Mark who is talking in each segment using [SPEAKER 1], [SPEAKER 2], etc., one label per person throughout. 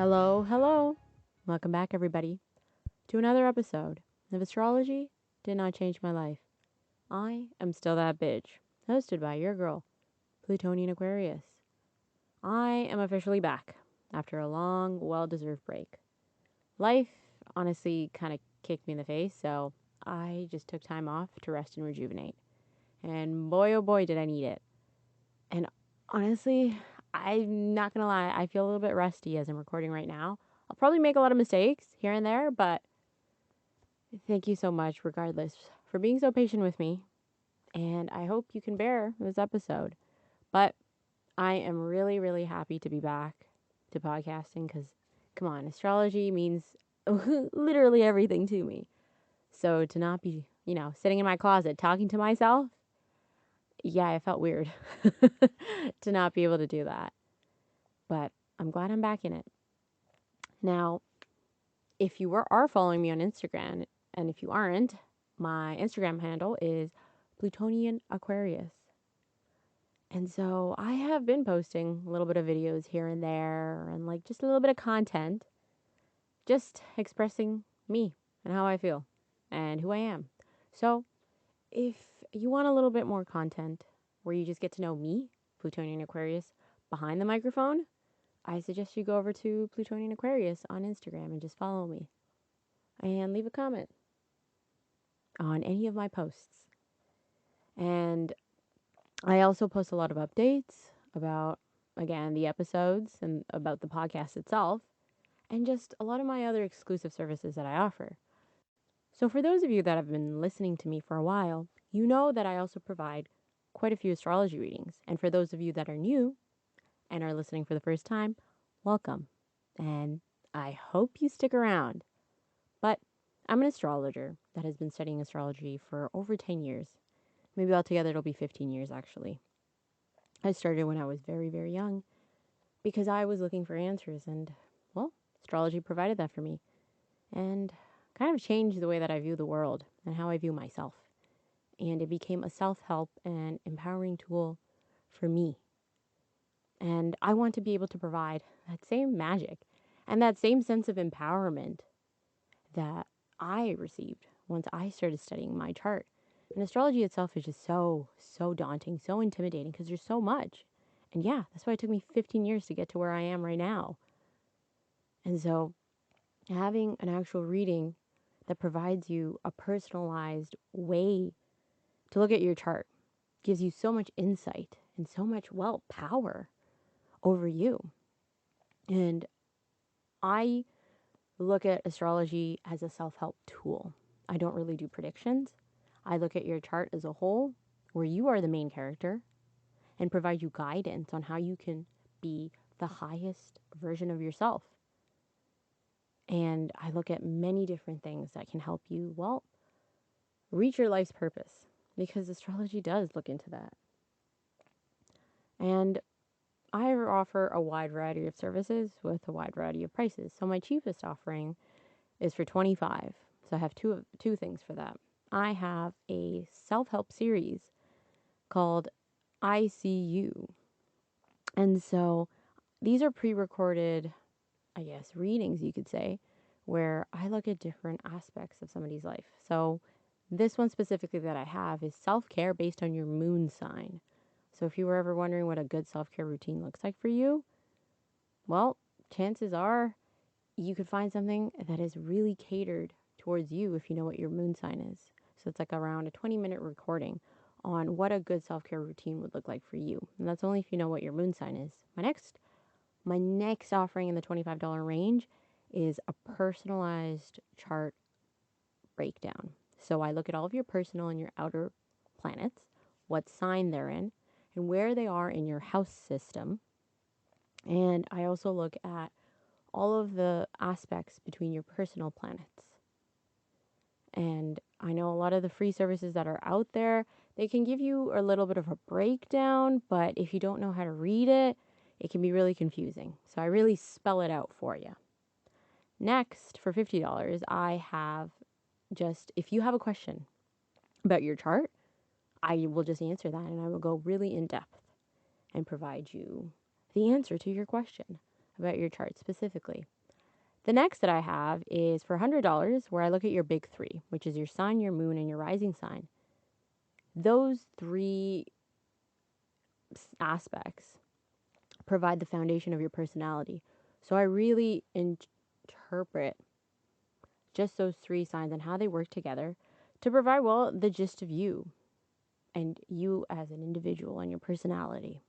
[SPEAKER 1] Hello, hello. Welcome back, everybody, to another episode of Astrology Did Not Change My Life. I am still that bitch, hosted by your girl, Plutonian Aquarius. I am officially back after a long, well deserved break. Life honestly kind of kicked me in the face, so I just took time off to rest and rejuvenate. And boy, oh boy, did I need it. And honestly, I'm not gonna lie, I feel a little bit rusty as I'm recording right now. I'll probably make a lot of mistakes here and there, but thank you so much, regardless, for being so patient with me. And I hope you can bear this episode. But I am really, really happy to be back to podcasting because, come on, astrology means literally everything to me. So to not be, sitting in my closet talking to myself, yeah, it felt weird to not be able to do that. But I'm glad I'm back in it. Now, if you are following me on Instagram, and if you aren't, my Instagram handle is Plutonian Aquarius. And so I have been posting a little bit of videos here and there and like just a little bit of content, just expressing me and how I feel and who I am. So if you want a little bit more content where you just get to know me, Plutonian Aquarius, behind the microphone, I suggest you go over to Plutonian Aquarius on Instagram and just follow me and leave a comment on any of my posts. And I also post a lot of updates about, again, the episodes and about the podcast itself, and just a lot of my other exclusive services that I offer. So, for those of you that have been listening to me for a while, you know that I also provide quite a few astrology readings. And for those of you that are new and are listening for the first time, welcome. And I hope you stick around. But I'm an astrologer that has been studying astrology for over 10 years. Maybe altogether it'll be 15 years actually. I started when I was very, very young because I was looking for answers, and, well, astrology provided that for me and kind of changed the way that I view the world and how I view myself. And it became a self help and empowering tool for me. And I want to be able to provide that same magic and that same sense of empowerment that I received once I started studying my chart. And astrology itself is just so daunting, so intimidating because there's so much. And yeah, that's why it took me 15 years to get to where I am right now. And so having an actual reading that provides you a personalized way to look at your chart gives you so much insight and so much, well, power over you. And I look at astrology as a self help tool. I don't really do predictions. I look at your chart as a whole, where you are the main character, and provide you guidance on how you can be the highest version of yourself. And I look at many different things that can help you, well, reach your life's purpose, because astrology does look into that. And I offer a wide variety of services with a wide variety of prices. So my cheapest offering is for $25. So I have two things for that. I have a self-help series called ICU. And so these are pre-recorded, I guess, readings you could say, where I look at different aspects of somebody's life. So this one specifically that I have is self-care based on your moon sign. So if you were ever wondering what a good self-care routine looks like for you, well, chances are you could find something that is really catered towards you if you know what your moon sign is. So it's like around a 20-minute recording on what a good self-care routine would look like for you. And that's only if you know what your moon sign is. My next offering in the $25 range is a personalized chart breakdown. So I look at all of your personal and your outer planets, what sign they're in, and where they are in your house system. And I also look at all of the aspects between your personal planets. And I know a lot of the free services that are out there, they can give you a little bit of a breakdown, but if you don't know how to read it, it can be really confusing. So I really spell it out for you. Next, for $50, I have just, if you have a question about your chart, I will just answer that and I will go really in depth and provide you the answer to your question about your chart specifically. The next that I have is for $100, where I look at your big three, which is your sun, your moon, and your rising sign. Those three aspects provide the foundation of your personality. So I really interpret just those three signs and how they work together to provide, well, the gist of you and you as an individual and your personality.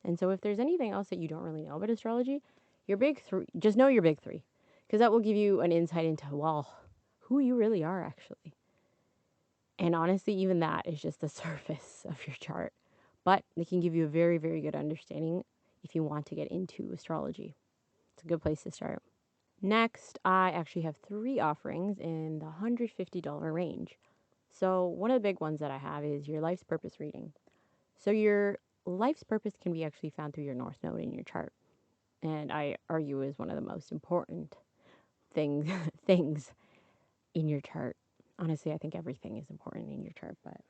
[SPEAKER 1] And so if there's anything else that you don't really know about astrology, your big three, just know your big three, because that will give you an insight into, well, who you really are actually. And honestly, even that is just the surface of your chart. But it can give you a very, very good understanding if you want to get into astrology. It's a good place to start. Next, I actually have 3 offerings in the $150 range. So one of the big ones that I have is your life's purpose reading. So your life's purpose can be actually found through your North Node in your chart. And I argue is one of the most important things things in your chart. Honestly, I think everything is important in your chart, but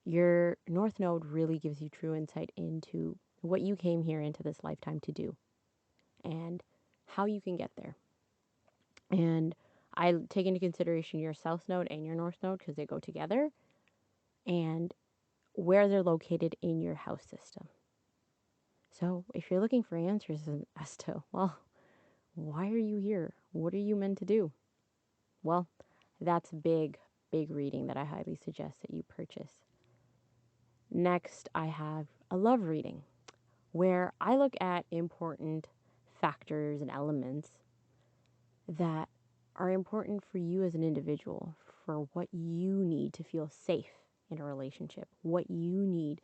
[SPEAKER 1] your North Node really gives you true insight into what you came here into this lifetime to do and how you can get there. And I take into consideration your South Node and your North Node because they go together, and where they're located in your house system. So if you're looking for answers as to, well, why are you here? What are you meant to do? Well, that's a big, big reading that I highly suggest that you purchase. Next, I have a love reading where I look at important factors and elements that are important for you as an individual, for what you need to feel safe in a relationship, what you need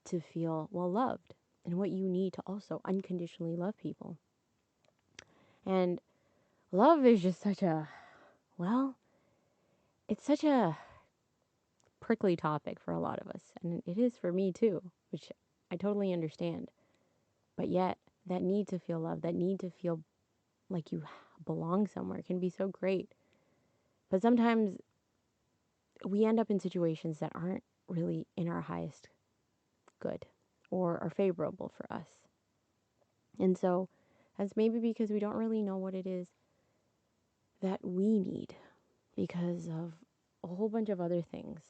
[SPEAKER 1] to feel well loved, and what you need to also unconditionally love people. And love is just such a, well, it's such a prickly topic for a lot of us. And it is for me too, which I totally understand. But yet, that need to feel loved, that need to feel like you belong somewhere can be so great. But sometimes we end up in situations that aren't really in our highest good or are favorable for us. And so that's maybe because we don't really know what it is that we need because of a whole bunch of other things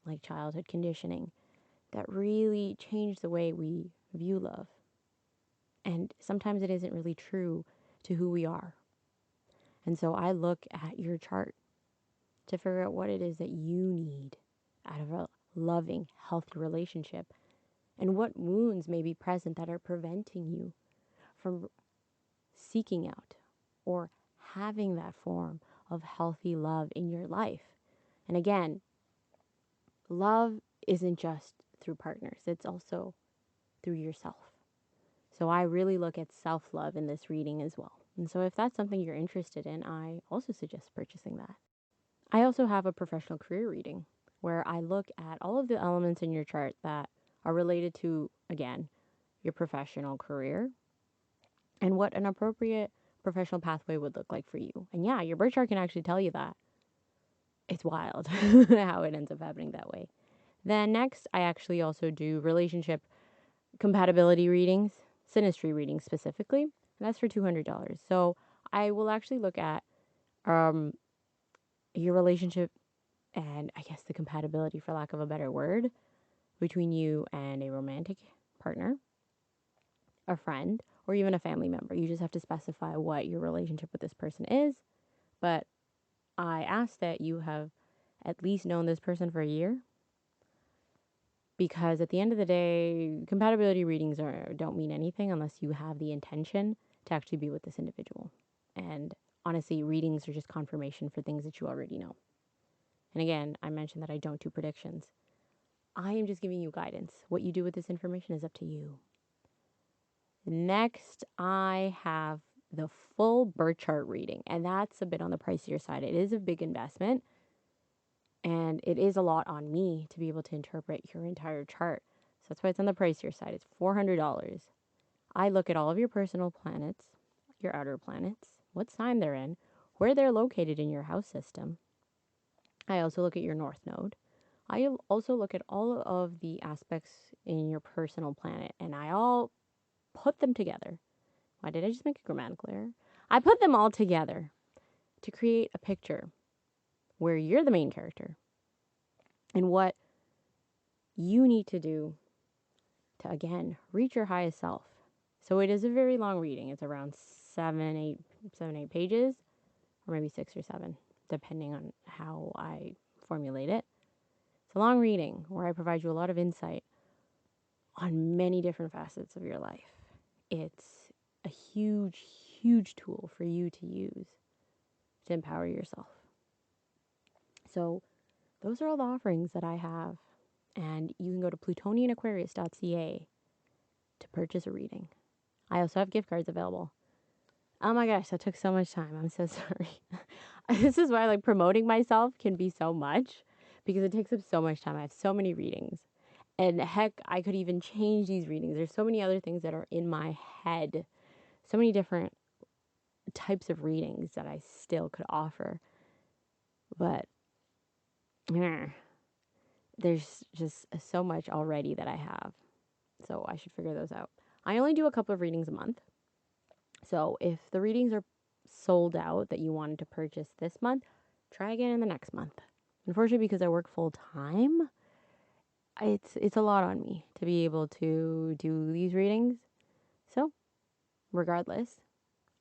[SPEAKER 1] like childhood conditioning that really change the way we view love. And sometimes it isn't really true to who we are. And so I look at your chart to figure out what it is that you need out of a loving, healthy relationship and what wounds may be present that are preventing you from seeking out or having that form of healthy love in your life. And again, love isn't just through partners, it's also through yourself. So I really look at self-love in this reading as well. And so if that's something you're interested in, I also suggest purchasing that. I also have a professional career reading where I look at all of the elements in your chart that are related to, again, your professional career and what an appropriate professional pathway would look like for you. And yeah, your birth chart can actually tell you that. It's wild how it ends up happening that way. Then next, I actually also do relationship compatibility readings, synastry readings specifically, and that's for $200. So I will actually look at your relationship and I guess the compatibility, for lack of a better word, between you and a romantic partner, a friend, or even a family member. You just have to specify what your relationship with this person is. But I ask that you have at least known this person for a year, because at the end of the day, compatibility readings don't mean anything unless you have the intention to actually be with this individual. And honestly, readings are just confirmation for things that you already know. And again, I mentioned that I don't do predictions. I am just giving you guidance. What you do with this information is up to you. Next, I have the full birth chart reading, and that's a bit on the pricier side. It is a big investment, and it is a lot on me to be able to interpret your entire chart. So that's why it's on the pricier side. It's $400. I look at all of your personal planets, your outer planets, what sign they're in, where they're located in your house system. I also look at your North Node. I also look at all of the aspects in your personal planet, and I all put them together Why did I just make a grammatical error? I put them all together to create a picture where you're the main character and what you need to do to, again, reach your highest self. So it is a very long reading. It's around 7, 8 pages, or maybe 6 or 7, depending on how I formulate it. It's a long reading where I provide you a lot of insight on many different facets of your life. It's a huge, huge tool for you to use to empower yourself. So those are all the offerings that I have. And you can go to plutonianaquarius.ca to purchase a reading. I also have gift cards available. Oh my gosh, that took so much time. I'm so sorry. This is why promoting myself can be so much, because it takes up so much time. I have so many readings. And heck, I could even change these readings. There's so many other things that are in my head. So many different types of readings that I still could offer. But there's just so much already that I have. So I should figure those out. I only do a couple of readings a month. So if the readings are sold out that you wanted to purchase this month, try again in the next month. Unfortunately, because I work full time, it's a lot on me to be able to do these readings. So regardless,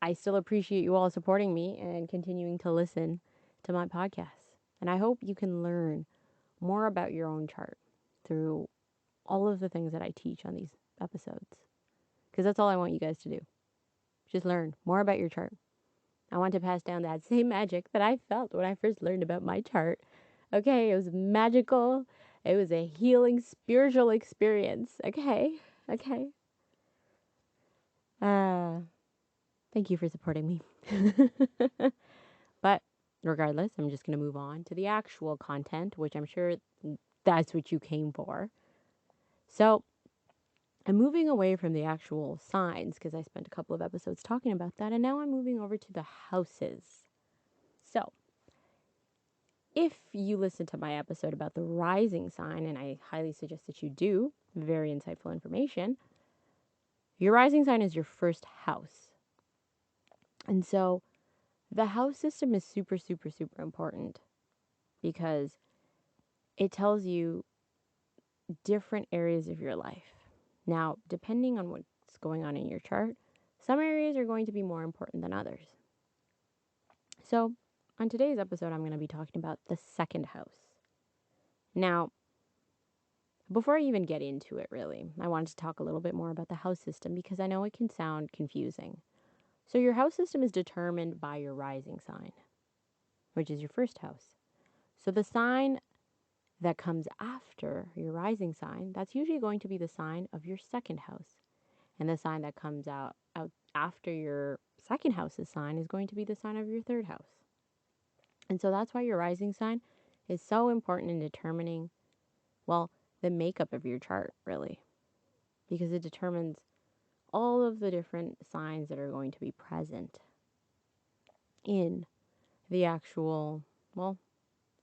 [SPEAKER 1] I still appreciate you all supporting me and continuing to listen to my podcast. And I hope you can learn more about your own chart through all of the things that I teach on these episodes. Because that's all I want you guys to do. Just learn more about your chart. I want to pass down that same magic that I felt when I first learned about my chart. Okay, it was magical. It was a healing spiritual experience. Okay. Thank you for supporting me. But regardless, I'm just going to move on to the actual content, which I'm sure that's what you came for. So I'm moving away from the actual signs because I spent a couple of episodes talking about that, and now I'm moving over to the houses. So if you listen to my episode about the rising sign, and I highly suggest that you do, very insightful information, your rising sign is your first house. And so the house system is super, super, super important because it tells you different areas of your life. Now, depending on what's going on in your chart, some areas are going to be more important than others. So, on today's episode, I'm going to be talking about the second house. Now, before I even get into it, really, I wanted to talk a little bit more about the house system because I know it can sound confusing. So, your house system is determined by your rising sign, which is your first house. So, the sign that comes after your rising sign, that's usually going to be the sign of your second house. And the sign that comes out after your second house's sign is going to be the sign of your third house. And so that's why your rising sign is so important in determining, well, the makeup of your chart, really, because it determines all of the different signs that are going to be present in the actual, well,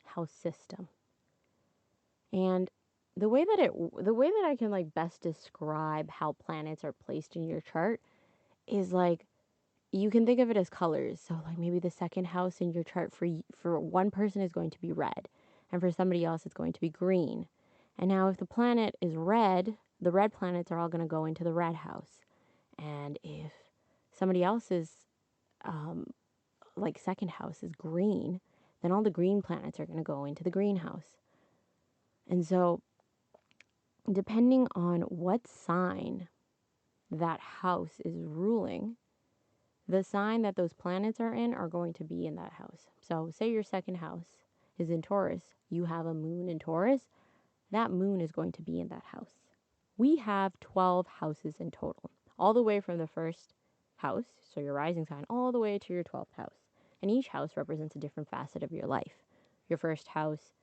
[SPEAKER 1] house system. And the way that I can best describe how planets are placed in your chart is you can think of it as colors. So maybe the second house in your chart for one person is going to be red, and for somebody else it's going to be green. And now if the planet is red, the red planets are all going to go into the red house. And if somebody else's second house is green, then all the green planets are going to go into the greenhouse. And so depending on what sign that house is ruling, the sign that those planets are in are going to be in that house. So say your second house is in Taurus, you have a moon in Taurus, that moon is going to be in that house. We have 12 houses in total, all the way from the first house, so your rising sign, all the way to your 12th house. And each house represents a different facet of your life. Your first house,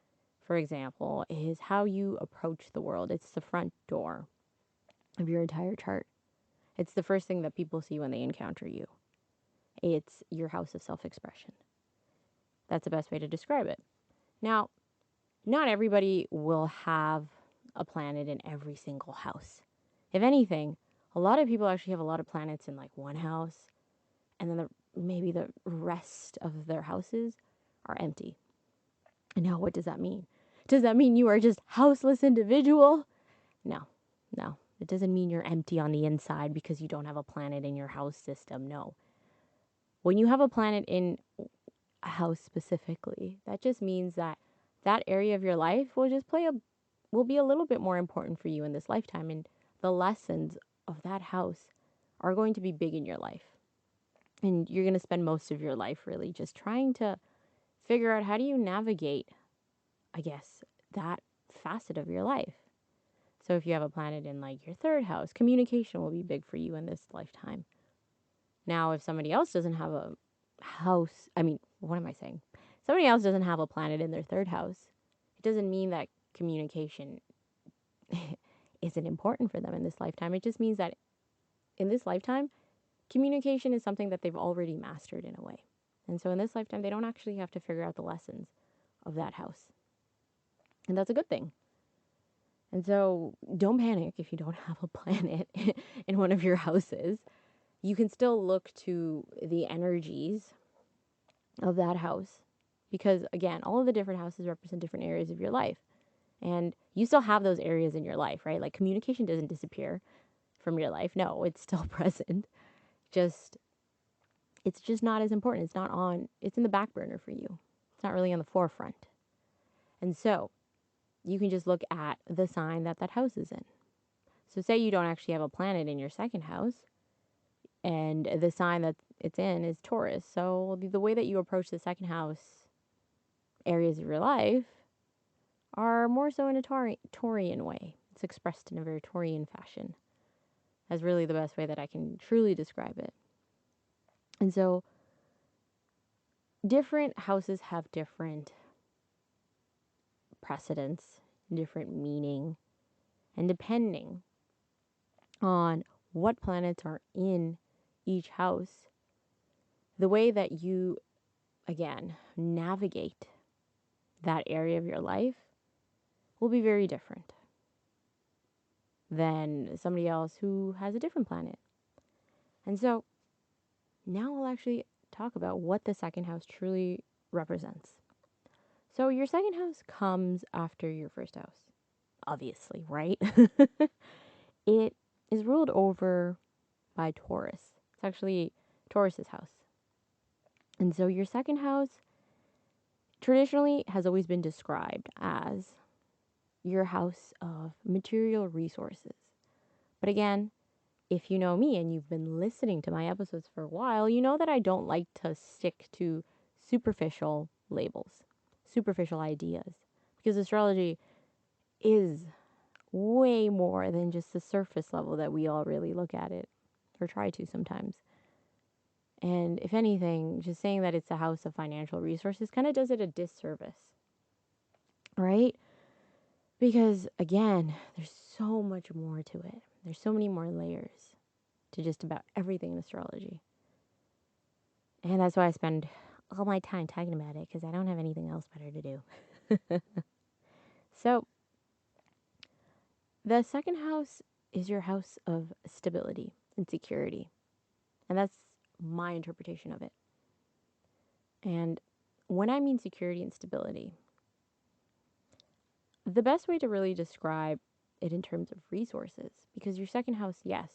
[SPEAKER 1] for example, is how you approach the world. It's the front door of your entire chart. It's the first thing that people see when they encounter you. It's your house of self-expression. That's the best way to describe it. Now, not everybody will have a planet in every single house. If anything, A lot of people actually have a lot of planets in like one house, and then maybe the rest of their houses are empty. And now, what does that mean? Does that mean you are just houseless individual? No, no. It doesn't mean you're empty on the inside because you don't have a planet in your house system. No. When you have a planet in a house specifically, that just means that that area of your life will be a little bit more important for you in this lifetime, and the lessons of that house are going to be big in your life. And you're going to spend most of your life really just trying to figure out how do you navigate, I guess, that facet of your life. So if you have a planet in like your third house, communication will be big for you in this lifetime. Now, if somebody else doesn't have a house, what am I saying? Somebody else doesn't have a planet in their third house, it doesn't mean that communication isn't important for them in this lifetime. It just means that in this lifetime, communication is something that they've already mastered in a way. And so in this lifetime, they don't actually have to figure out the lessons of that house. And that's a good thing. And so don't panic if you don't have a planet in one of your houses. You can still look to the energies of that house because, again, all of the different houses represent different areas of your life. And you still have those areas in your life, right? Like communication doesn't disappear from your life. No, it's still present. It's just not as important. It's in the back burner for you. It's not really on the forefront. And so you can just look at the sign that house is in. So say you don't actually have a planet in your second house and the sign that it's in is Taurus. So the way that you approach the second house areas of your life are more so in a Taurian way. It's expressed in a very Taurian fashion. That's really the best way that I can truly describe it. And so different houses have different precedents, different meaning, and depending on what planets are in each house, the way that you, again, navigate that area of your life will be very different than somebody else who has a different planet. And so now I'll actually talk about what the second house truly represents. So your second house comes after your first house, obviously, right? It is ruled over by Taurus. It's actually Taurus's house. And so your second house traditionally has always been described as your house of material resources. But again, if you know me and you've been listening to my episodes for a while, you know that I don't like to stick to superficial labels, superficial ideas, because astrology is way more than just the surface level that we all really look at it, or try to sometimes. And if anything, just saying that it's a house of financial resources kind of does it a disservice, right? Because again, there's so much more to it. There's so many more layers to just about everything in astrology. And that's why I spend all my time talking about it, because I don't have anything else better to do. So, the second house is your house of stability and security. And that's my interpretation of it. And when I mean security and stability, the best way to really describe it in terms of resources, because your second house, yes,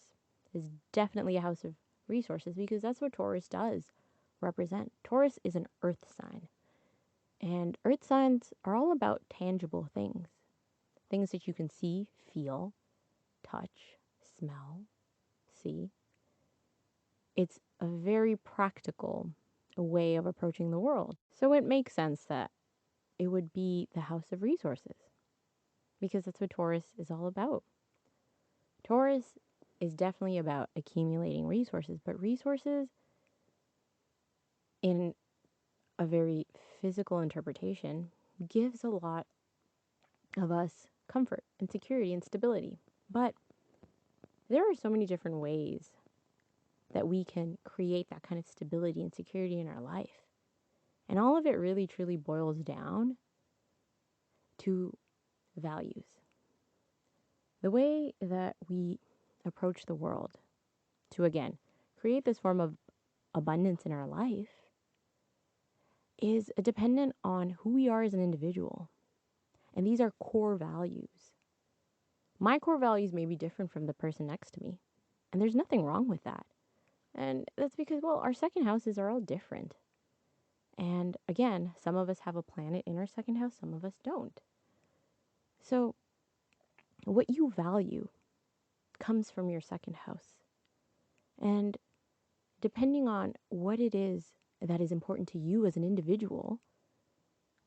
[SPEAKER 1] is definitely a house of resources, because that's what Taurus does represent. Taurus is an earth sign. And earth signs are all about tangible things. Things that you can see, feel, touch, smell, see. It's a very practical way of approaching the world. So it makes sense that it would be the house of resources, because that's what Taurus is all about. Taurus is definitely about accumulating resources, but resources in a very physical interpretation gives a lot of us comfort and security and stability. But there are so many different ways that we can create that kind of stability and security in our life. And all of it really truly boils down to values. The way that we approach the world to, again, create this form of abundance in our life is dependent on who we are as an individual. And these are core values. My core values may be different from the person next to me. And there's nothing wrong with that. And that's because, well, our second houses are all different. And again, some of us have a planet in our second house, some of us don't. So, what you value comes from your second house. And depending on what it is that is important to you as an individual,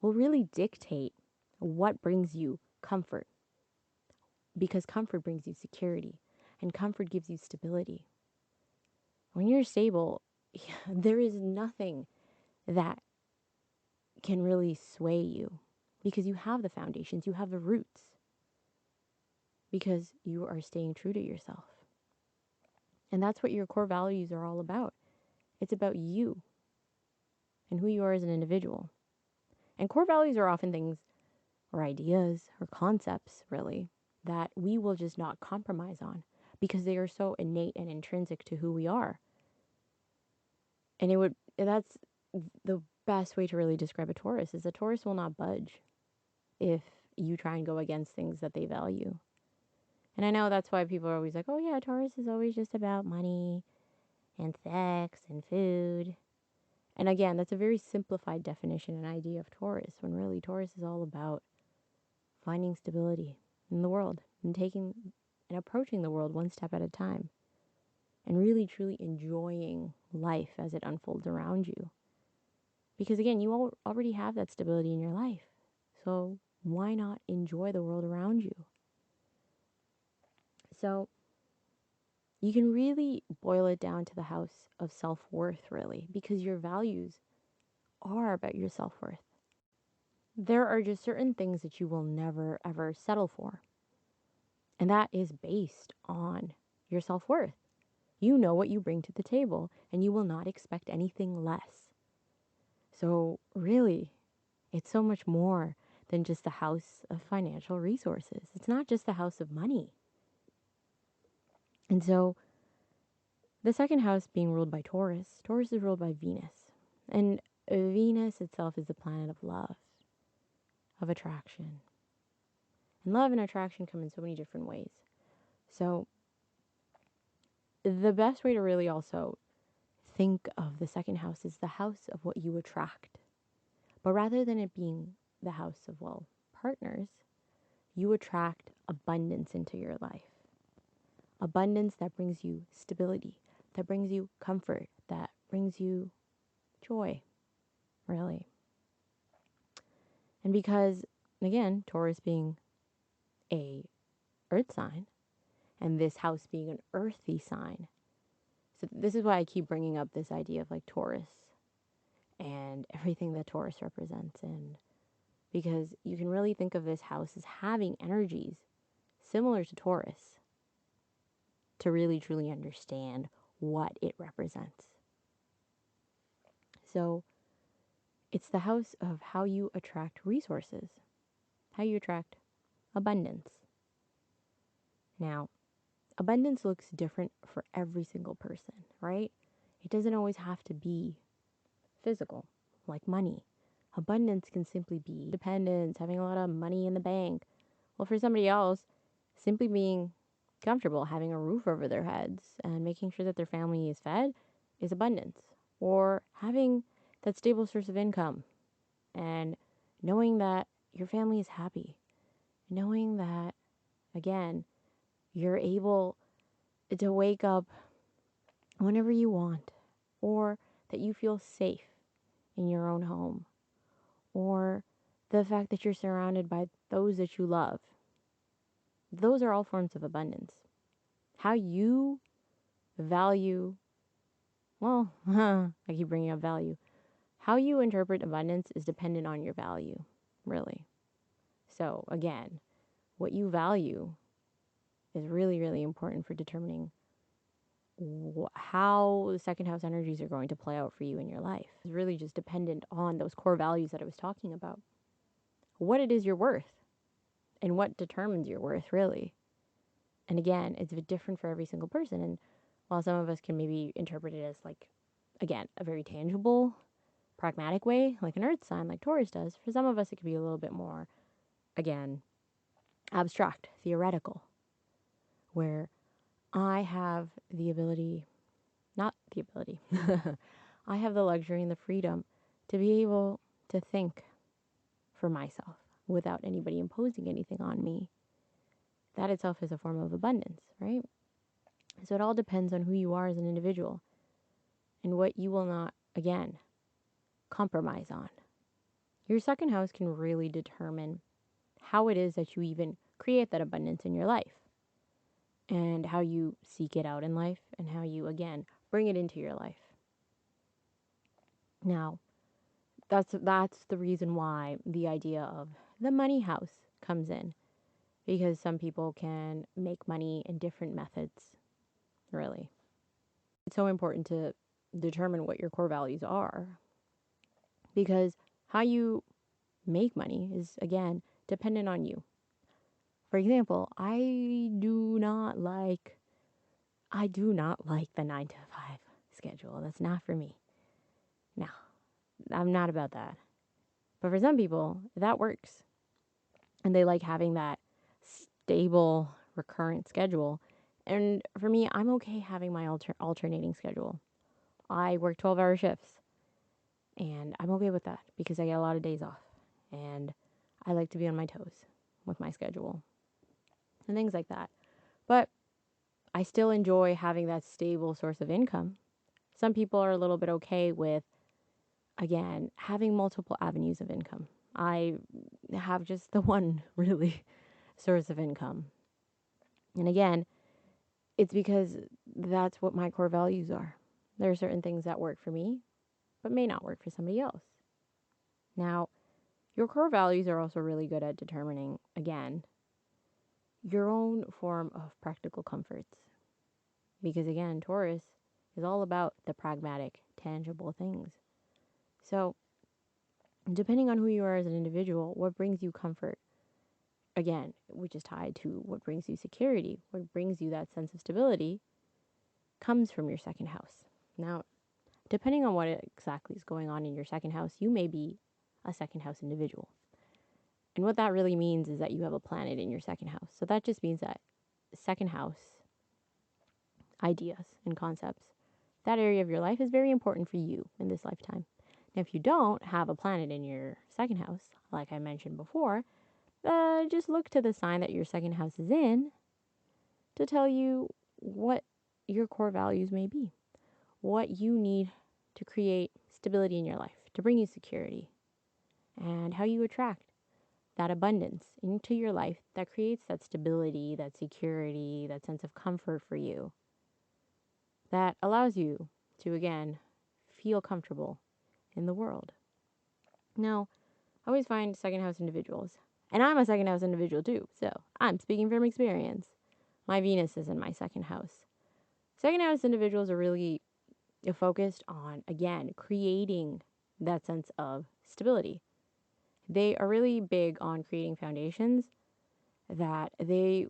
[SPEAKER 1] will really dictate what brings you comfort. Because comfort brings you security, and comfort gives you stability. When you're stable, there is nothing that can really sway you because you have the foundations, you have the roots, because you are staying true to yourself. And that's what your core values are all about. It's about you and who you are as an individual. And core values are often things or ideas or concepts, really, that we will just not compromise on because they are so innate and intrinsic to who we are. And that's the best way to really describe a Taurus is a Taurus will not budge if you try and go against things that they value. And I know that's why people are always like, oh yeah, Taurus is always just about money and sex and food. And again, that's a very simplified definition and idea of Taurus, when really Taurus is all about finding stability in the world and taking and approaching the world one step at a time and really truly enjoying life as it unfolds around you. Because again, you already have that stability in your life. So why not enjoy the world around you? So you can really boil it down to the house of self-worth, really, because your values are about your self-worth. There are just certain things that you will never, ever settle for. And that is based on your self-worth. You know what you bring to the table, and you will not expect anything less. So really, it's so much more than just the house of financial resources. It's not just the house of money. And so the second house being ruled by Taurus, Taurus is ruled by Venus. And Venus itself is the planet of love, of attraction. And love and attraction come in so many different ways. So the best way to really also think of the second house is the house of what you attract. But rather than it being the house of, well, partners, you attract abundance into your life. Abundance that brings you stability, that brings you comfort, that brings you joy, really. And because, again, Taurus being a earth sign, and this house being an earthy sign, so this is why I keep bringing up this idea of like Taurus and everything that Taurus represents. And because you can really think of this house as having energies similar to Taurus to really truly understand what it represents. So it's the house of how you attract resources, how you attract abundance. Now, abundance looks different for every single person, right? It doesn't always have to be physical, like money. Abundance can simply be dependence, having a lot of money in the bank. Well, for somebody else, simply being comfortable, having a roof over their heads and making sure that their family is fed is abundance. Or having that stable source of income and knowing that your family is happy. Knowing that, again, you're able to wake up whenever you want, or that you feel safe in your own home, or the fact that you're surrounded by those that you love. Those are all forms of abundance. How you value, well, I keep bringing up value. How you interpret abundance is dependent on your value, really. So, again, what you value is really, really important for determining how the second house energies are going to play out for you in your life. It's really just dependent on those core values that I was talking about. What it is you're worth and what determines your worth, really. And again, it's different for every single person. And while some of us can maybe interpret it as like, again, a very tangible, pragmatic way, like an earth sign, like Taurus does, for some of us it could be a little bit more, again, abstract, theoretical, where I have the ability, not the ability, I have the luxury and the freedom to be able to think for myself without anybody imposing anything on me. That itself is a form of abundance, right? So it all depends on who you are as an individual and what you will not, again, compromise on. Your second house can really determine how it is that you even create that abundance in your life and how you seek it out in life and how you, again, bring it into your life. Now, that's the reason why the idea of the money house comes in, because some people can make money in different methods, really. It's so important to determine what your core values are, because how you make money is, again, dependent on you. For example, I do not like the 9 to 5 schedule. That's not for me. No, I'm not about that. But for some people, that works. And they like having that stable, recurrent schedule. And for me, I'm okay having my alternating schedule. I work 12-hour shifts, and I'm okay with that because I get a lot of days off. And I like to be on my toes with my schedule and things like that. But I still enjoy having that stable source of income. Some people are a little bit okay with, again, having multiple avenues of income. I have just the one really source of income. And again, it's because that's what my core values are. There are certain things that work for me, but may not work for somebody else. Now, your core values are also really good at determining, again, your own form of practical comforts. Because again, Taurus is all about the pragmatic, tangible things. So, depending on who you are as an individual, what brings you comfort, again, which is tied to what brings you security, what brings you that sense of stability, comes from your second house. Now, depending on what exactly is going on in your second house, you may be a second house individual. And what that really means is that you have a planet in your second house. So that just means that second house ideas and concepts, that area of your life is very important for you in this lifetime. Now, if you don't have a planet in your second house, like I mentioned before, just look to the sign that your second house is in to tell you what your core values may be, what you need to create stability in your life, to bring you security, and how you attract that abundance into your life that creates that stability, that security, that sense of comfort for you, that allows you to, again, feel comfortable in the world. Now, I always find second house individuals, and I'm a second house individual too, so I'm speaking from experience. My Venus is in my second house. Second house individuals are really focused on, again, creating that sense of stability. They are really big on creating foundations that they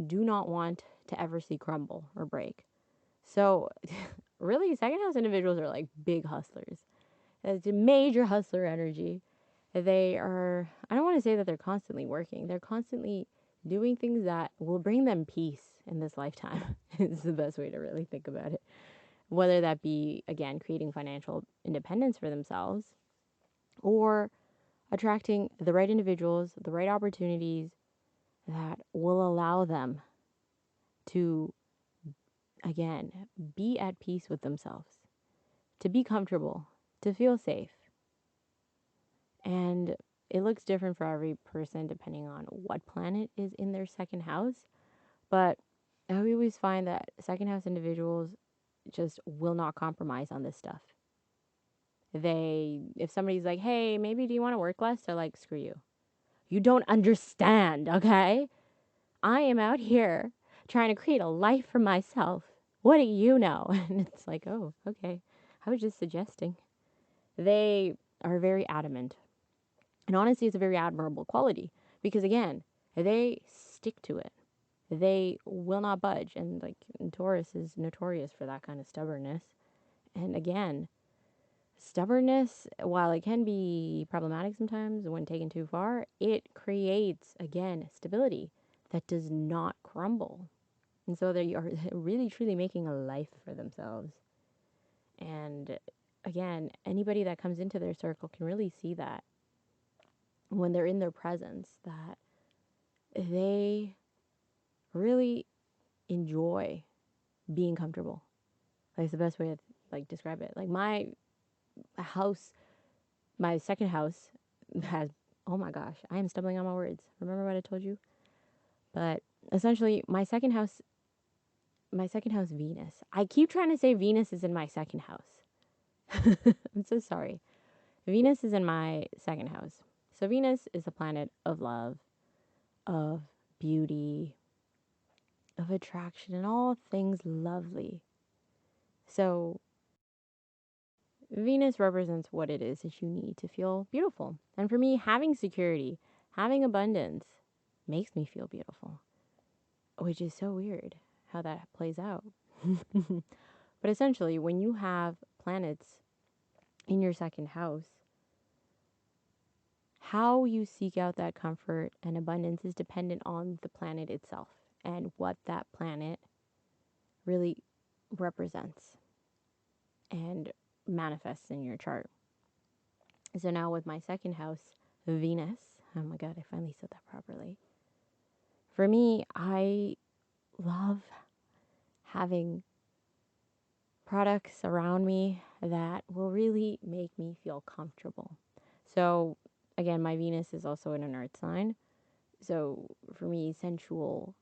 [SPEAKER 1] do not want to ever see crumble or break. So, really, second house individuals are like big hustlers. It's a major hustler energy. They are, I don't want to say that they're constantly working, they're constantly doing things that will bring them peace in this lifetime. It's the best way to really think about it. Whether that be, again, creating financial independence for themselves or attracting the right individuals, the right opportunities that will allow them to, again, be at peace with themselves, to be comfortable, to feel safe. And it looks different for every person depending on what planet is in their second house. But I always find that second house individuals just will not compromise on this stuff. If somebody's like, hey, maybe do you want to work less? They're like, screw you. You don't understand, okay? I am out here trying to create a life for myself. What do you know? And it's like, oh, okay. I was just suggesting. They are very adamant. And honestly, it's a very admirable quality because, again, they stick to it. they will not budge. And like, Taurus is notorious for that kind of stubbornness. And again, stubbornness, while it can be problematic sometimes when taken too far, it creates, again, stability that does not crumble. And so they are really, truly making a life for themselves. And again, anybody that comes into their circle can really see that when they're in their presence, that they really enjoy being comfortable. Like, it's the best way to like describe it. Like, my house, my second house has, oh my gosh, I am stumbling on my words. Remember what I told you? But essentially, my second house, Venus. I keep trying to say Venus is in my second house. I'm so sorry. Venus is in my second house. So Venus is a planet of love, of beauty, of attraction, and all things lovely. So Venus represents what it is that you need to feel beautiful. And for me, having security, having abundance makes me feel beautiful, which is so weird how that plays out. But essentially, when you have planets in your second house, how you seek out that comfort and abundance is dependent on the planet itself and what that planet really represents and manifests in your chart. So now with my second house, Venus, oh my God, I finally said that properly. For me, I love having products around me that will really make me feel comfortable. So again, my Venus is also in an earth sign. So for me, sensual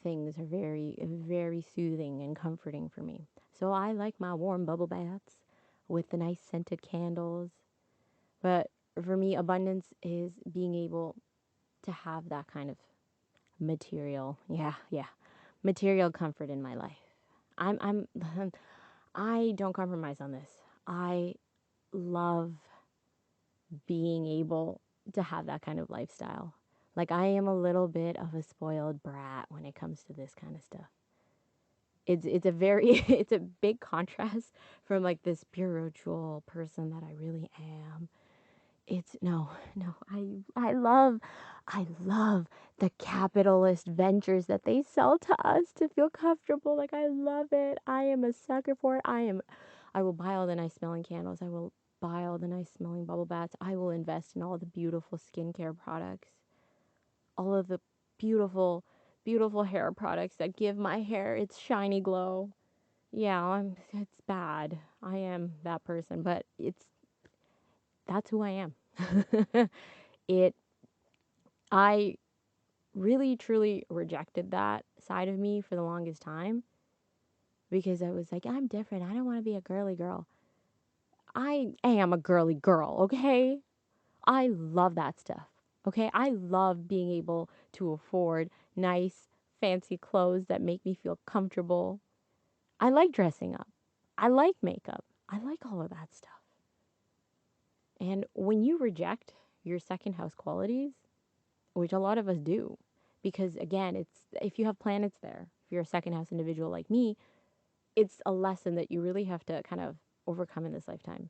[SPEAKER 1] things are very, very soothing and comforting for me. So I like my warm bubble baths with the nice scented candles. But for me, abundance is being able to have that kind of material, material comfort in my life. I'm I don't compromise on this. I love being able to have that kind of lifestyle. Like, I am a little bit of a spoiled brat when it comes to this kind of stuff. It's a very it's a big contrast from like this spiritual person that I really am. It's no. I love the capitalist ventures that they sell to us to feel comfortable. Like, I love it. I am a sucker for it. I will buy all the nice smelling candles. I will buy all the nice smelling bubble baths. I will invest in all the beautiful skincare products. All of the beautiful, beautiful hair products that give my hair its shiny glow. Yeah, it's bad. I am that person, but that's who I am. it I really truly rejected that side of me for the longest time because I was like, I'm different. I don't want to be a girly girl. I am a girly girl, okay? I love that stuff. Okay? I love being able to afford nice fancy clothes that make me feel comfortable. I like dressing up. I like makeup. I like all of that stuff. And when you reject your second house qualities, which a lot of us do, because again, it's if you have planets there, if you're a second house individual like me, it's a lesson that you really have to kind of overcome in this lifetime.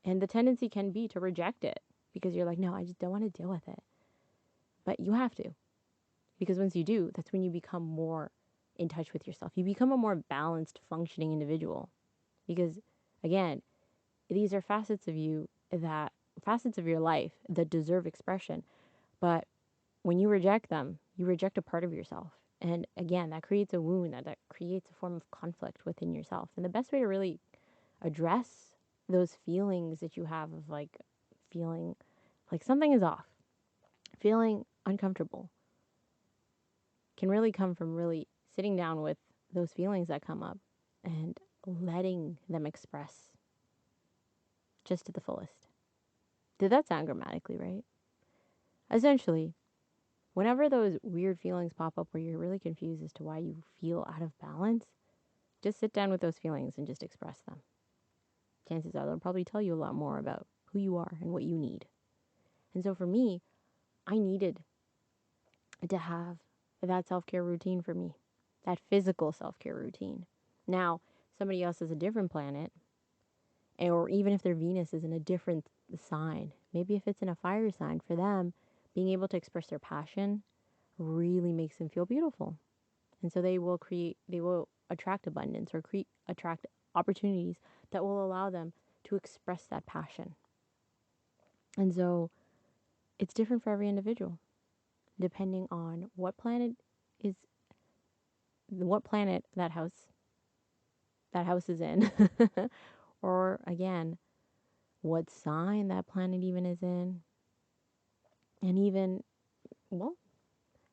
[SPEAKER 1] And the tendency can be to reject it because you're like, no, I just don't want to deal with it. But you have to, because once you do, that's when you become more in touch with yourself. You become a more balanced, functioning individual. Because again, these are facets of your life that deserve expression. But when you reject them, you reject a part of yourself. And again, that creates a wound, that creates a form of conflict within yourself. And the best way to really address those feelings that you have of like feeling like something is off, feeling uncomfortable, can really come from really sitting down with those feelings that come up and letting them express just to the fullest. Did that sound grammatically right? Essentially, whenever those weird feelings pop up where you're really confused as to why you feel out of balance, just sit down with those feelings and just express them. Chances are they'll probably tell you a lot more about who you are and what you need. And so for me, I needed to have that self-care routine for me, that physical self-care routine. Now, somebody else has a different planet, or even if their Venus is in a different sign, maybe if it's in a fire sign, for them, being able to express their passion really makes them feel beautiful. And so they will attract abundance, or attract opportunities that will allow them to express that passion. And so it's different for every individual, depending on is what planet that house is in. Or again, what sign that planet even is in. And even, well,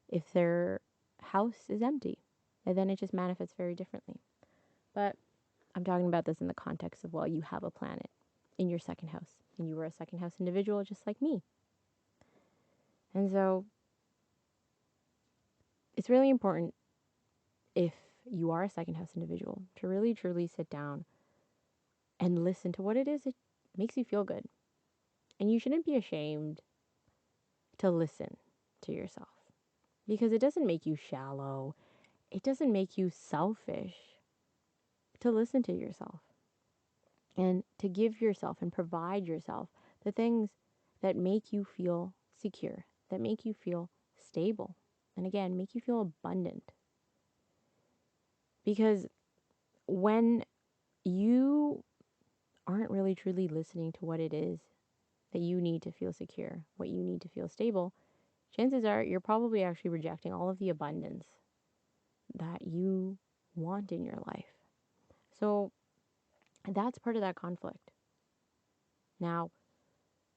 [SPEAKER 1] if their house is empty, and then it just manifests very differently. But I'm talking about this in the context of, well, you have a planet in your second house, and you were a second house individual just like me. And so it's really important, if you are a second house individual, to really truly sit down and listen to what it is that makes you feel good. And you shouldn't be ashamed to listen to yourself, because it doesn't make you shallow. It doesn't make you selfish to listen to yourself and to give yourself and provide yourself the things that make you feel secure, that make you feel stable, and again, make you feel abundant. Because when you aren't really truly listening to what it is that you need to feel secure, what you need to feel stable, chances are you're probably actually rejecting all of the abundance that you want in your life. So that's part of that conflict. Now,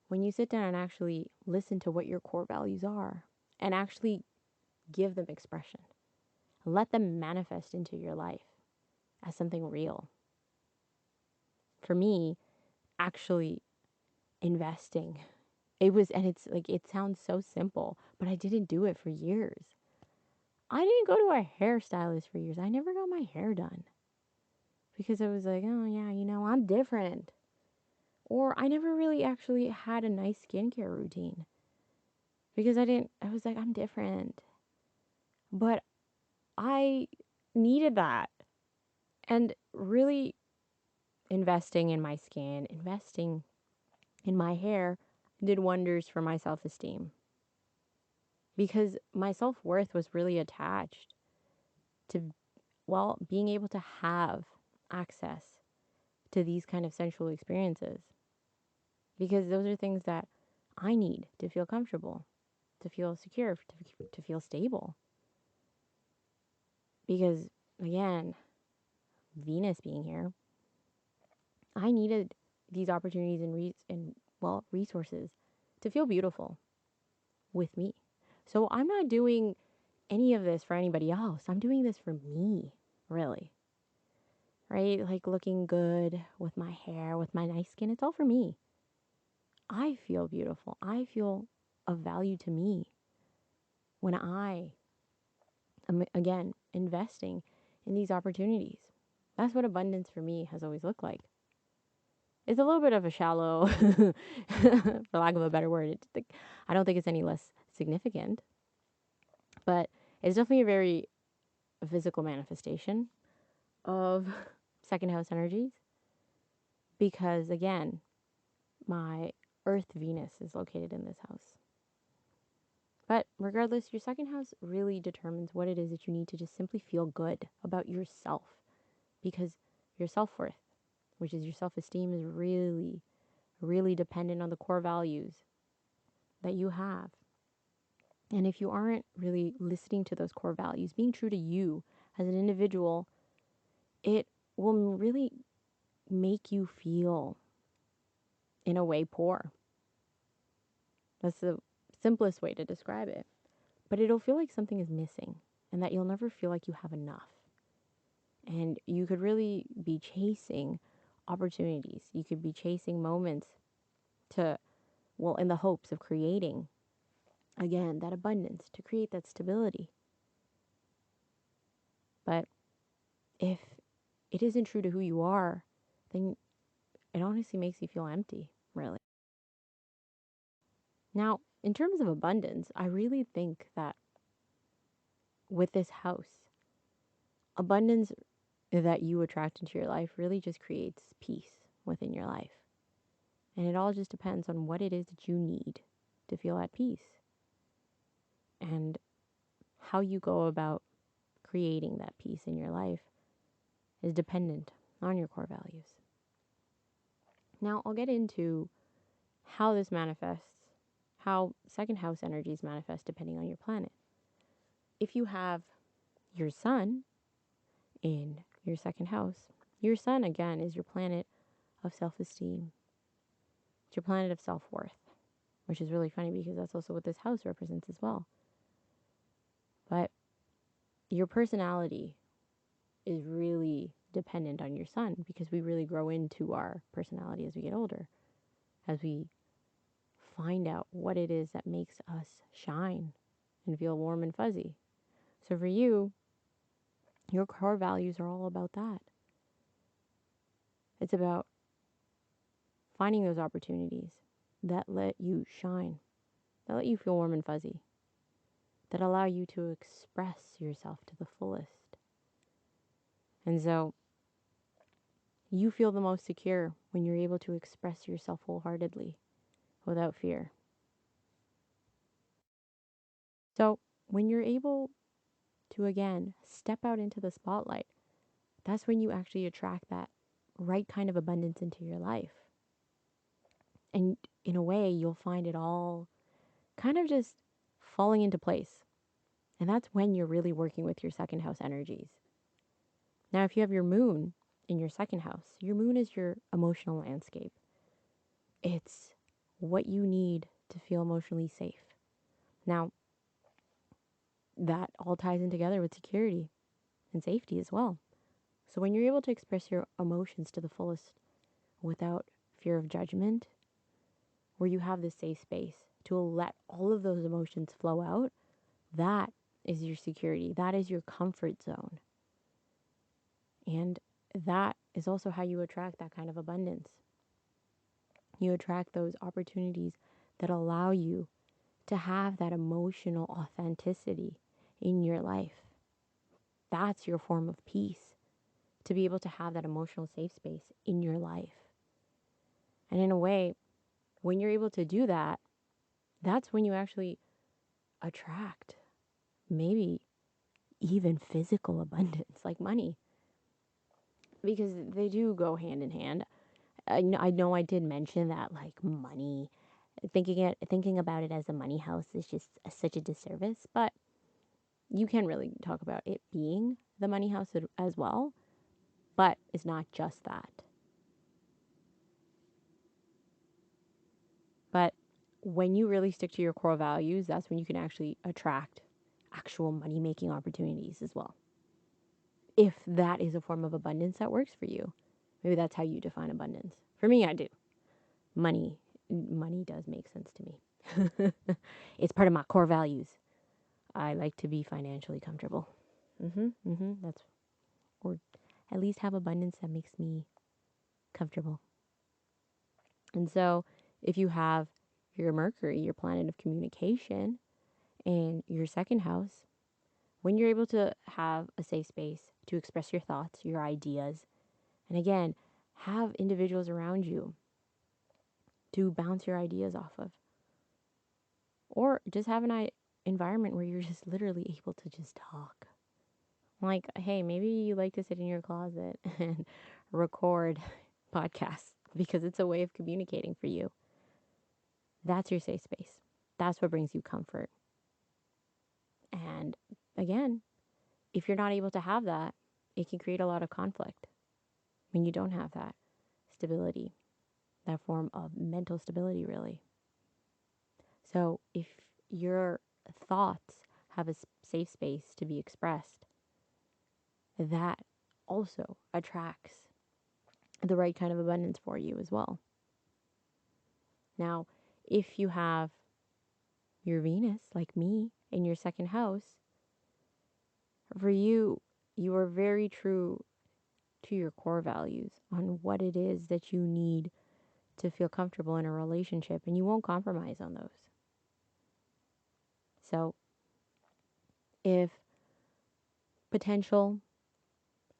[SPEAKER 1] when you sit down and actually listen to what your core values are and actually give them expression, let them manifest into your life as something real. For me, actually investing, and it's like, it sounds so simple, but I didn't do it for years. I didn't go to a hairstylist for years. I never got my hair done because I was like, oh yeah, I'm different. Or I never really actually had a nice skincare routine because I was like, I'm different. But I needed that. And really investing in my skin, investing in my hair did wonders for my self esteem. Because my self worth was really attached to, well, being able to have access to these kind of sensual experiences. Because those are things that I need to feel comfortable, to feel secure, to feel stable. Because again, Venus being here, I needed these opportunities and resources to feel beautiful with me. So I'm not doing any of this for anybody else. I'm doing this for me, really. Right? Like looking good with my hair, with my nice skin. It's all for me. I feel beautiful. I feel of value to me when I am, again, investing in these opportunities. That's what abundance for me has always looked like. It's a little bit of a shallow, for lack of a better word. I don't think it's any less significant, but it's definitely a very physical manifestation of second house energies, because again, my Earth Venus is located in this house. But regardless, your second house really determines what it is that you need to just simply feel good about yourself, because your self worth, which is your self esteem, is really, really dependent on the core values that you have. And if you aren't really listening to those core values, being true to you as an individual, it will really make you feel, in a way, poor. That's the simplest way to describe it. But it'll feel like something is missing and that you'll never feel like you have enough. And you could really be chasing opportunities. You could be chasing moments in the hopes of creating, again, that abundance, to create that stability. But if it isn't true to who you are, then it honestly makes you feel empty, really. Now, in terms of abundance, I really think that with this house, abundance that you attract into your life really just creates peace within your life. And it all just depends on what it is that you need to feel at peace and how you go about creating that peace in your life is dependent on your core values. Now, I'll get into how this manifests, how second house energies manifest depending on your planet. If you have your sun in your second house, your sun, again, is your planet of self-esteem. It's your planet of self-worth, which is really funny because that's also what this house represents as well. But your personality is really dependent on your sun because we really grow into our personality as we get older, as we find out what it is that makes us shine and feel warm and fuzzy. So for you, your core values are all about that. It's about finding those opportunities that let you shine, that let you feel warm and fuzzy, that allow you to express yourself to the fullest. And so you feel the most secure when you're able to express yourself wholeheartedly without fear. So when you're able to, again, step out into the spotlight, that's when you actually attract that right kind of abundance into your life. And in a way, you'll find it all kind of just falling into place. And that's when you're really working with your second house energies. Now, if you have your moon in your second house, your moon is your emotional landscape. It's what you need to feel emotionally safe. Now, that all ties in together with security and safety as well. So when you're able to express your emotions to the fullest without fear of judgment, where you have this safe space to let all of those emotions flow out, that is your security. That is your comfort zone. And that is also how you attract that kind of abundance. You attract those opportunities that allow you to have that emotional authenticity in your life. That's your form of peace, to be able to have that emotional safe space in your life. And in a way, when you're able to do that, that's when you actually attract maybe even physical abundance, like money, because they do go hand in hand. I know I did mention that, like, money, thinking about it as a money house is just such a disservice, but you can really talk about it being the money house as well, but it's not just that. But when you really stick to your core values, that's when you can actually attract actual money making opportunities as well. If that is a form of abundance that works for you, maybe that's how you define abundance. For me, I do. Money does make sense to me. It's part of my core values. I like to be financially comfortable. That's, or at least have abundance that makes me comfortable. And so if you have your Mercury, your planet of communication, in your second house, when you're able to have a safe space to express your thoughts, your ideas, and again, have individuals around you to bounce your ideas off of, or just have an environment where you're just literally able to just talk. Like, hey, maybe you like to sit in your closet and record podcasts because it's a way of communicating for you. That's your safe space. That's what brings you comfort. And again, if you're not able to have that, it can create a lot of conflict when you don't have that stability, that form of mental stability, really. So if your thoughts have a safe space to be expressed, that also attracts the right kind of abundance for you as well. Now, if you have your Venus, like me, in your second house, for you, you are very true to your core values on what it is that you need to feel comfortable in a relationship, and you won't compromise on those. So if potential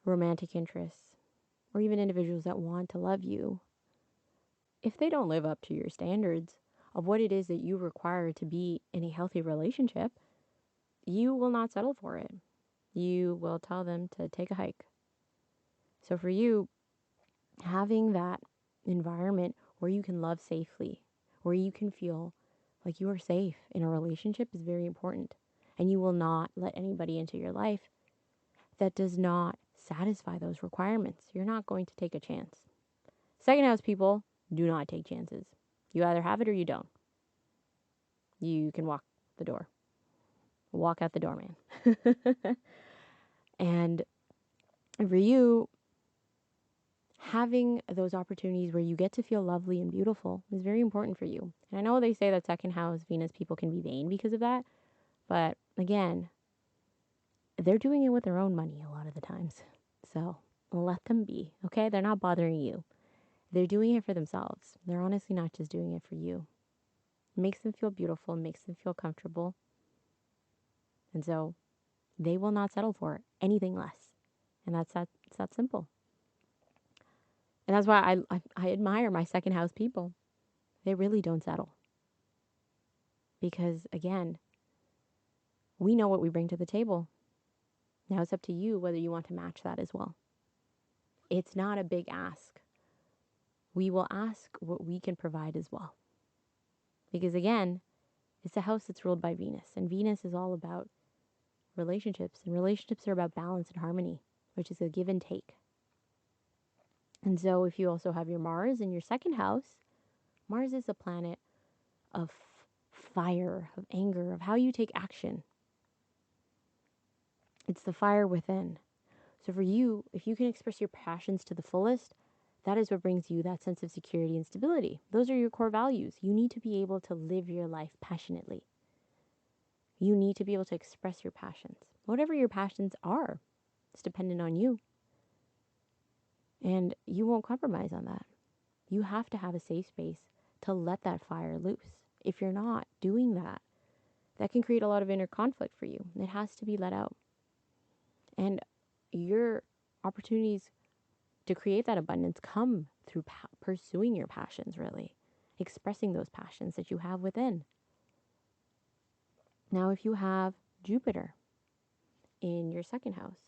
[SPEAKER 1] romantic interests, or even individuals that want to love you, if they don't live up to your standards of what it is that you require to be in a healthy relationship, you will not settle for it. You will tell them to take a hike. So for you, having that environment where you can love safely, where you can feel like you are safe in a relationship is very important. And you will not let anybody into your life that does not satisfy those requirements. You're not going to take a chance. Second house people do not take chances. You either have it or you don't. You can walk the door. Walk out the door, man. And for you, having those opportunities where you get to feel lovely and beautiful is very important for you. And I know they say that second house Venus people can be vain because of that. But again, they're doing it with their own money a lot of the times. So let them be, okay? They're not bothering you. They're doing it for themselves. They're honestly not just doing it for you. It makes them feel beautiful, makes them feel comfortable. And so they will not settle for anything less. And it's that simple. And that's why I admire my second house people. They really don't settle. Because again, we know what we bring to the table. Now it's up to you whether you want to match that as well. It's not a big ask. We will ask what we can provide as well. Because again, it's a house that's ruled by Venus. And Venus is all about relationships. And relationships are about balance and harmony, which is a give and take. And so if you also have your Mars in your second house, Mars is a planet of fire, of anger, of how you take action. It's the fire within. So for you, if you can express your passions to the fullest, that is what brings you that sense of security and stability. Those are your core values. You need to be able to live your life passionately. You need to be able to express your passions. Whatever your passions are, it's dependent on you. And you won't compromise on that. You have to have a safe space to let that fire loose. If you're not doing that, that can create a lot of inner conflict for you. It has to be let out. And your opportunities to create that abundance come through pursuing your passions, really. Expressing those passions that you have within. Now, if you have Jupiter in your second house,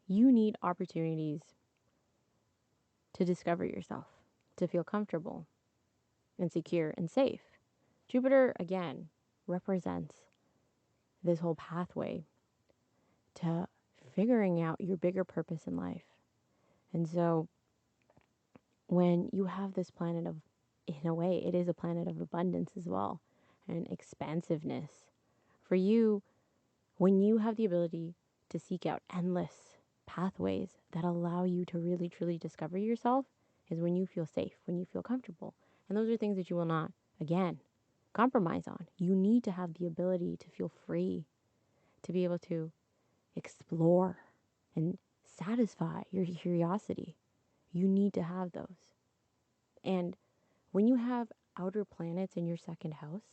[SPEAKER 1] you need opportunities to discover yourself, to feel comfortable and secure and safe. Jupiter, again, represents this whole pathway to figuring out your bigger purpose in life. And so when you have this planet of, in a way, it is a planet of abundance as well, and expansiveness. For you, when you have the ability to seek out endless pathways that allow you to really, truly discover yourself, is when you feel safe, when you feel comfortable. And those are things that you will not, again, compromise on. You need to have the ability to feel free, to be able to explore and satisfy your curiosity. You need to have those. And when you have outer planets in your second house,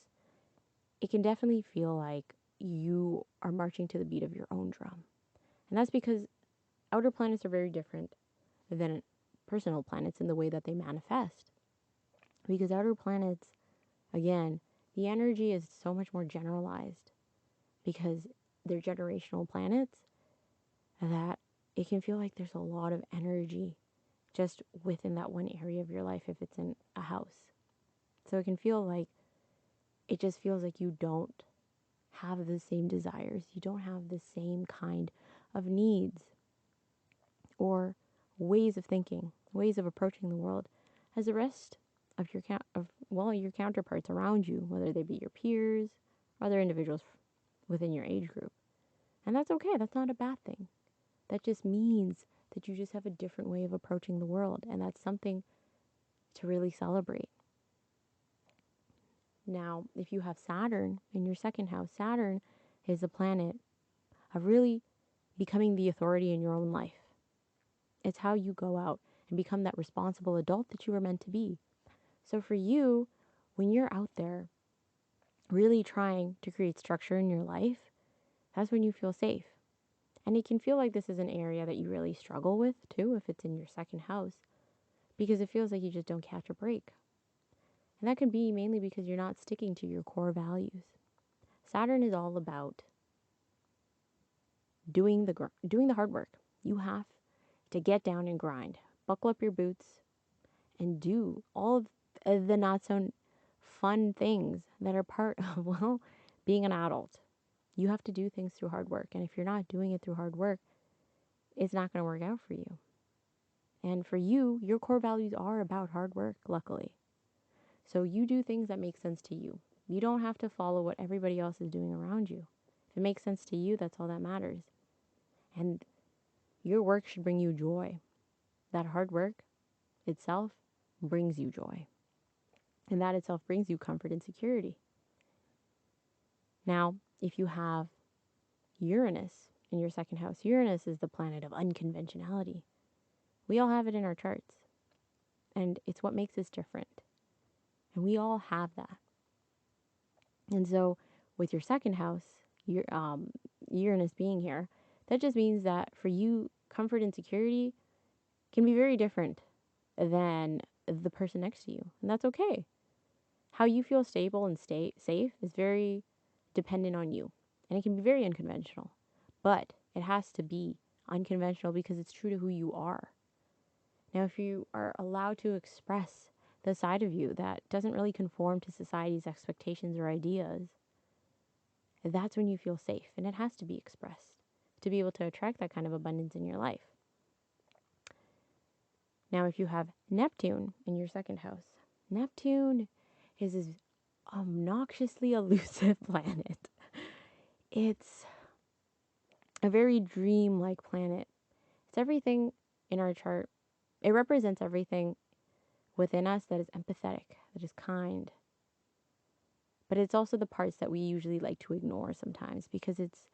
[SPEAKER 1] it can definitely feel like you are marching to the beat of your own drum. And that's because outer planets are very different than personal planets in the way that they manifest. Because outer planets, again, the energy is so much more generalized because they're generational planets that it can feel like there's a lot of energy just within that one area of your life if it's in a house. So it can feel like, it just feels like you don't have the same desires. You don't have the same kind of needs or ways of thinking, ways of approaching the world as the rest of your counterparts around you, whether they be your peers or other individuals within your age group. And that's okay. That's not a bad thing. That just means that you just have a different way of approaching the world, and that's something to really celebrate. Now, if you have Saturn in your second house, Saturn is a planet of really becoming the authority in your own life. It's how you go out and become that responsible adult that you were meant to be. So for you, when you're out there really trying to create structure in your life, that's when you feel safe. And it can feel like this is an area that you really struggle with too if it's in your second house, because it feels like you just don't catch a break. And that can be mainly because you're not sticking to your core values. Saturn is all about doing the hard work. You have to get down and grind. Buckle up your boots and do all of the not so fun things that are part of, well, being an adult. You have to do things through hard work. And if you're not doing it through hard work, it's not going to work out for you. And for you, your core values are about hard work, luckily. So you do things that make sense to you. You don't have to follow what everybody else is doing around you. If it makes sense to you, that's all that matters. And your work should bring you joy. That hard work itself brings you joy. And that itself brings you comfort and security. Now, if you have Uranus in your second house, Uranus is the planet of unconventionality. We all have it in our charts. And it's what makes us different. And we all have that. And so, with your second house, your Uranus being here, that just means that for you, comfort and security can be very different than the person next to you, and that's okay. How you feel stable and stay safe is very dependent on you, and it can be very unconventional, but it has to be unconventional because it's true to who you are. Now, if you are allowed to express the side of you that doesn't really conform to society's expectations or ideas, that's when you feel safe, and it has to be expressed to be able to attract that kind of abundance in your life. Now, if you have Neptune in your second house, Neptune is this obnoxiously elusive planet. It's a very dream-like planet. It's everything in our chart. It represents everything within us that is empathetic, that is kind. But it's also the parts that we usually like to ignore sometimes because it's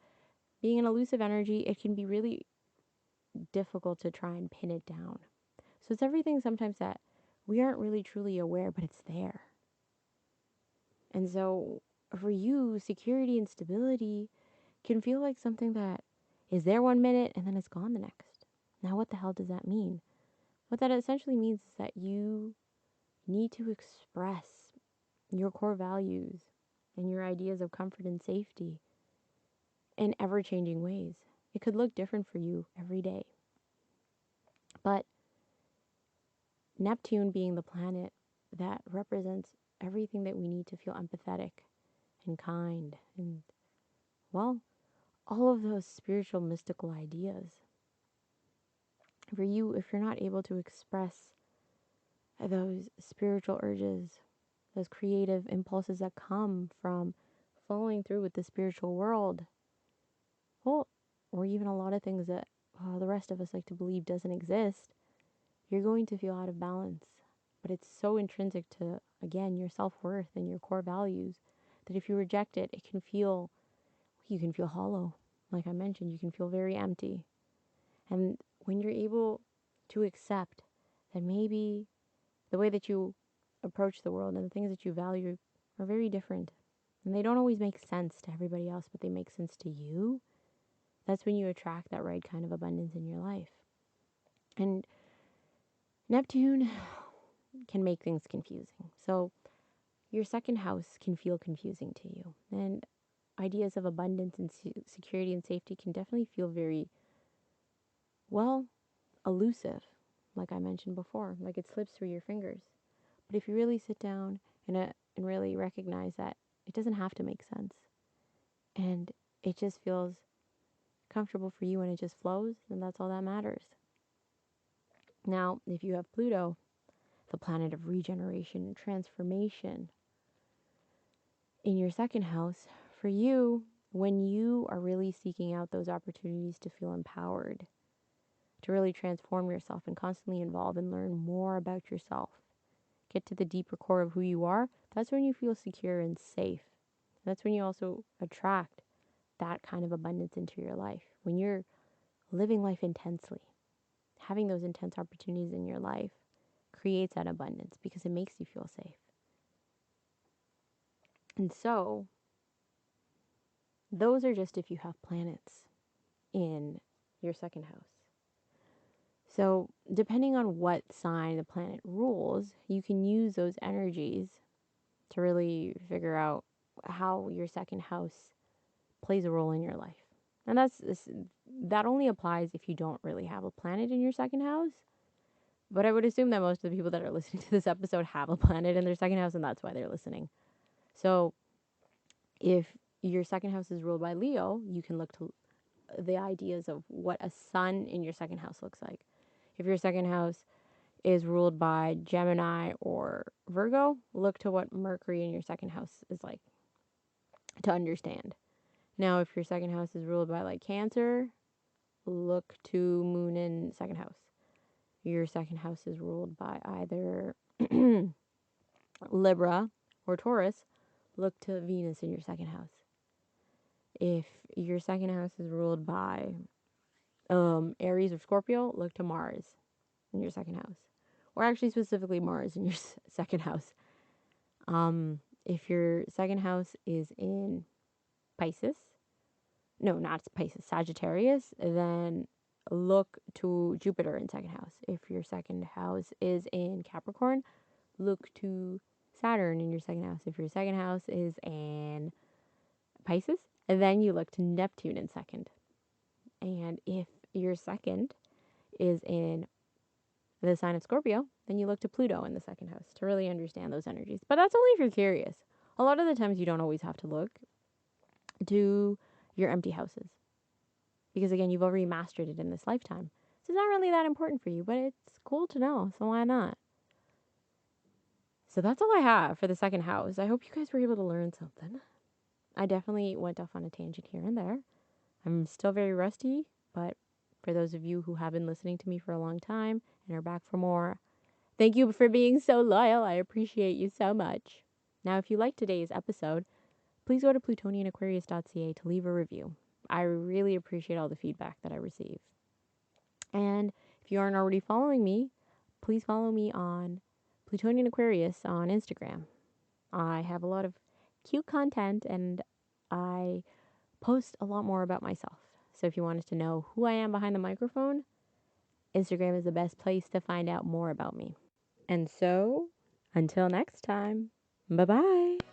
[SPEAKER 1] being an elusive energy, it can be really difficult to try and pin it down. So it's everything sometimes that we aren't really truly aware, but it's there. And so for you, security and stability can feel like something that is there 1 minute and then it's gone the next. Now, what the hell does that mean? What that essentially means is that you need to express your core values and your ideas of comfort and safety in ever changing ways. It could look different for you every day. But Neptune being the planet that represents everything that we need to feel empathetic and kind and, well, all of those spiritual, mystical ideas. For you, if you're not able to express those spiritual urges, those creative impulses that come from following through with the spiritual world, well, or even a lot of things that the rest of us like to believe doesn't exist, you're going to feel out of balance. But it's so intrinsic to, again, your self-worth and your core values that if you reject it, you can feel hollow. Like I mentioned, you can feel very empty. And when you're able to accept that maybe the way that you approach the world and the things that you value are very different, and they don't always make sense to everybody else, but they make sense to you, that's when you attract that right kind of abundance in your life. And Neptune can make things confusing. So your second house can feel confusing to you. And ideas of abundance and security and safety can definitely feel very, well, elusive, like I mentioned before, like it slips through your fingers. But if you really sit down and really recognize that it doesn't have to make sense, and it just feels comfortable for you and it just flows, then that's all that matters. Now, if you have Pluto, the planet of regeneration and transformation, in your second house, for you, when you are really seeking out those opportunities to feel empowered, to really transform yourself and constantly evolve and learn more about yourself, get to the deeper core of who you are, that's when you feel secure and safe. That's when you also attract that kind of abundance into your life. When you're living life intensely, having those intense opportunities in your life creates that abundance because it makes you feel safe. And so, those are just if you have planets in your second house. So, depending on what sign the planet rules, you can use those energies to really figure out how your second house plays a role in your life. And that only applies if you don't really have a planet in your second house. But I would assume that most of the people that are listening to this episode have a planet in their second house, and that's why they're listening. So, if your second house is ruled by Leo, you can look to the ideas of what a sun in your second house looks like. If your second house is ruled by Gemini or Virgo, look to what Mercury in your second house is like to understand. Now, if your second house is ruled by like Cancer, look to Moon in second house. Your second house is ruled by either Libra or Taurus, look to Venus in your second house. If your second house is ruled by Aries or Scorpio, look to Mars in your second house. Or actually specifically Mars in your second house. If your second house is in Pisces, no, not Pisces, Sagittarius, then look to Jupiter in second house. If your second house is in Capricorn, look to Saturn in your second house. If your second house is in Pisces, then you look to Neptune in second. And if your second is in the sign of Scorpio, then you look to Pluto in the second house to really understand those energies. But that's only if you're curious. A lot of the times you don't always have to look to your empty houses. Because again, you've already mastered it in this lifetime. So it's not really that important for you, but it's cool to know. So why not? So that's all I have for the second house. I hope you guys were able to learn something. I definitely went off on a tangent here and there. I'm still very rusty, but for those of you who have been listening to me for a long time and are back for more, thank you for being so loyal. I appreciate you so much. Now, if you liked today's episode, please go to plutonianaquarius.ca to leave a review. I really appreciate all the feedback that I receive. And if you aren't already following me, please follow me on Plutonian Aquarius on Instagram. I have a lot of cute content and I post a lot more about myself. So if you wanted to know who I am behind the microphone, Instagram is the best place to find out more about me. And so, until next time, bye-bye.